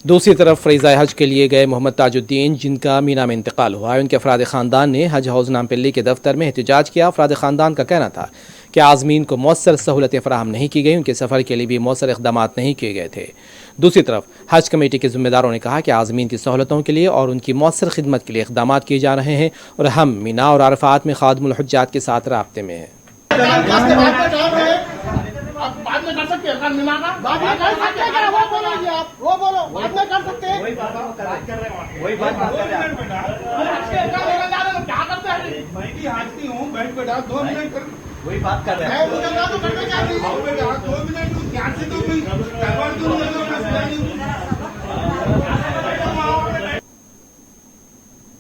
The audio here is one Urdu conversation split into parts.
دوسری طرف فریضہ حج کے لیے گئے محمد تاج الدین جن کا مینا میں انتقال ہوا ہے، ان کے افراد خاندان نے حج ہاؤس نامپلی کے دفتر میں احتجاج کیا۔ افراد خاندان کا کہنا تھا کہ عازمین کو مؤثر سہولتیں فراہم نہیں کی گئی، ان کے سفر کے لیے بھی مؤثر اقدامات نہیں کیے گئے تھے۔ دوسری طرف حج کمیٹی کے ذمہ داروں نے کہا کہ عازمین کی سہولتوں کے لیے اور ان کی مؤثر خدمت کے لیے اقدامات کیے جا رہے ہیں اور ہم مینا اور عرفات میں خادم الحجاج کے ساتھ رابطے میں ہیں۔ بعد میں کر سکتے ہیں بعد میں کر سکتے ہیں وہ بولو جی آپ وہ بولو بعد میں کر سکتے ہیں وہی بات کیا کرتے ہیں میں بھی ہانکتی ہوں بیٹھ بیٹھا 2 منٹ وہی بات کر رہے ہیں تو کرنا چاہتی ہوں 2 منٹ کیا سے تو کوئی تلوار دوں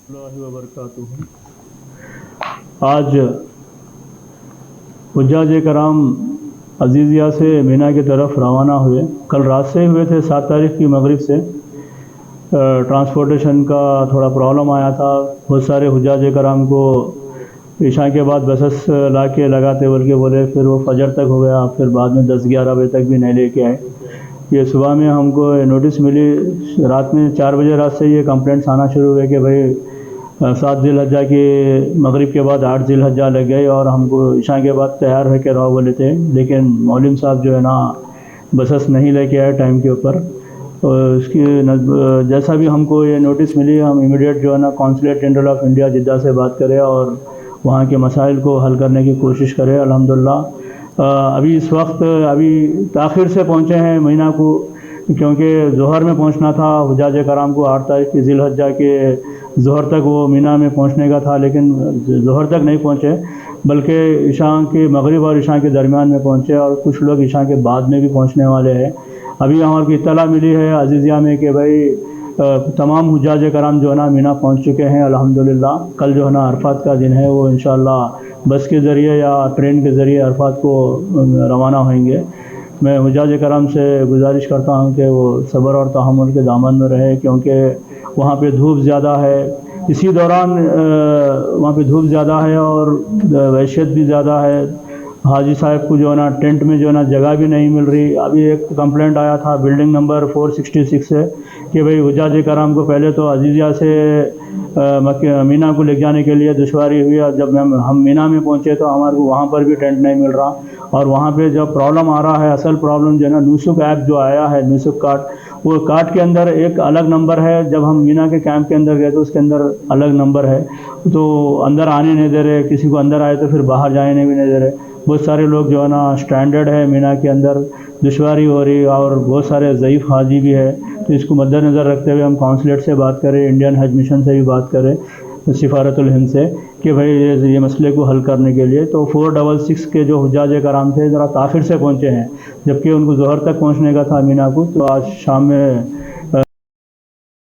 اللہ وبرکاتہ۔ آج حجاج کرام عزیزیہ سے مینا کی طرف روانہ ہوئے۔ کل رات سے ہوئے تھے، 7 تاریخ کی مغرب سے۔ ٹرانسپورٹیشن کا تھوڑا پرابلم آیا تھا، بہت سارے حجاج کرام کو عشاء کے بعد بسس لا کے لگاتے بولے، پھر وہ فجر تک ہو گیا، پھر بعد میں 10-11 بجے تک بھی نہیں لے کے آئے۔ یہ صبح میں ہم کو نوٹس ملی، رات میں 4 بجے رات سے یہ کمپلینٹس آنا شروع ہوئے کہ بھائی 7 ذی الحجہ کے مغرب کے بعد 8 ذی الحجہ لگ گئے اور ہم کو عشاء کے بعد تیار ہے کہ رہو بولے تھے، لیکن مولم صاحب جو ہے نا بسس نہیں لے کے آئے ٹائم کے اوپر۔ اس کی جیسا بھی ہم کو یہ نوٹس ملی، ہم امیڈیٹ جو ہے نا consulate general of India Jeddah سے بات کرے اور وہاں کے مسائل کو حل کرنے کی کوشش کرے۔ الحمدللہ ابھی اس وقت تاخیر سے پہنچے ہیں مینا کو، کیونکہ ظہر میں پہنچنا تھا حجاج کرام کو 8 تاریخ کی ذی الحجہ کے ظہر تک وہ مینا میں پہنچنے کا تھا، لیکن ظہر تک نہیں پہنچے بلکہ عشاء کے مغرب اور عشاء کے درمیان میں پہنچے، اور کچھ لوگ عشاء کے بعد میں بھی پہنچنے والے ہیں۔ ابھی ہمارے کو اطلاع ملی ہے عزیزیہ میں کہ بھائی تمام حجاج کرام جو ہے نا مینا پہنچ چکے ہیں الحمدللہ۔ کل جو ہے نا عرفات کا دن ہے، وہ انشاءاللہ بس کے ذریعے یا ٹرین کے ذریعے عرفات کو روانہ ہوئیں گے۔ میں حجاج کرام سے گزارش کرتا ہوں کہ وہ صبر اور تحمل کے دامن میں رہے، کیونکہ وہاں پہ دھوپ زیادہ ہے، اسی دوران وہاں پہ دھوپ زیادہ ہے اور وحشت بھی زیادہ ہے۔ حاجی صاحب کو جو ہے نا ٹینٹ میں جو ہے نا جگہ بھی نہیں مل رہی۔ ابھی ایک کمپلینٹ آیا تھا بلڈنگ نمبر 466 سے کہ بھئی حجاج کرام کو پہلے تو عزیزیہ سے مینا کو لے جانے کے لیے دشواری ہوئی، اور جب ہم مینا میں پہنچے تو ہمارے کو وہاں پر بھی ٹینٹ نہیں مل رہا، اور وہاں پہ جو پرابلم آ رہا ہے، اصل پرابلم جو ہے نا نوسک ایپ جو آیا ہے، نوسک کارڈ، وہ کارڈ کے اندر ایک الگ نمبر ہے، جب ہم مینا کے کیمپ کے اندر گئے تو اس کے اندر الگ نمبر ہے، تو اندر آنے نہیں دے رہے، کسی کو اندر آئے تو پھر باہر جانے بھی نہیں دے رہے۔ بہت سارے لوگ جو ہے نا اسٹینڈرڈ ہے مینا کے اندر، دشواری ہو رہی، اور بہت سارے ضعیف حاجی بھی ہے، تو اس کو مد نظر رکھتے ہوئے ہم کونسلیٹ سے بات کریں، انڈین حج مشن سے بھی بات کریں، سفارت الہند سے، کہ بھئی یہ مسئلے کو حل کرنے کے لیے۔ تو 466 کے جو حجاج کرام تھے ذرا تاخیر سے پہنچے ہیں، جبکہ ان کو ظہر تک پہنچنے کا تھا مینا کو، تو آج شام میں